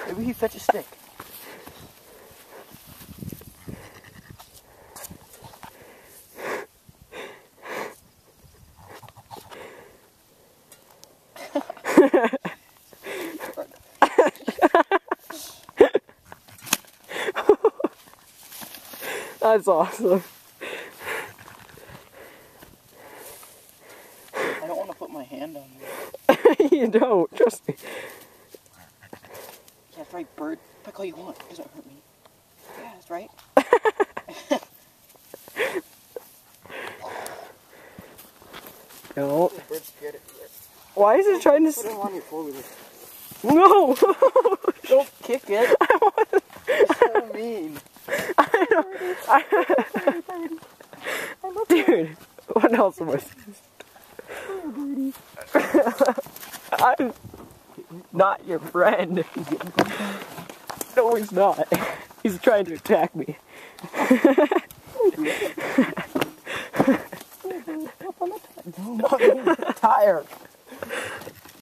Maybe he fetch a stick. That's awesome. I don't want to put my hand on you. You don't, trust me. Yeah, that's right, bird. Pick all you want. It doesn't hurt me. Yeah, that's right. No. The bird's scared of you. Why is it trying to... Put him on your four-wheeler. No! Don't kick it. You're so mean. I know. Dude, what else am I supposed to I'm not your friend. No, he's not. He's trying to attack me. Tire.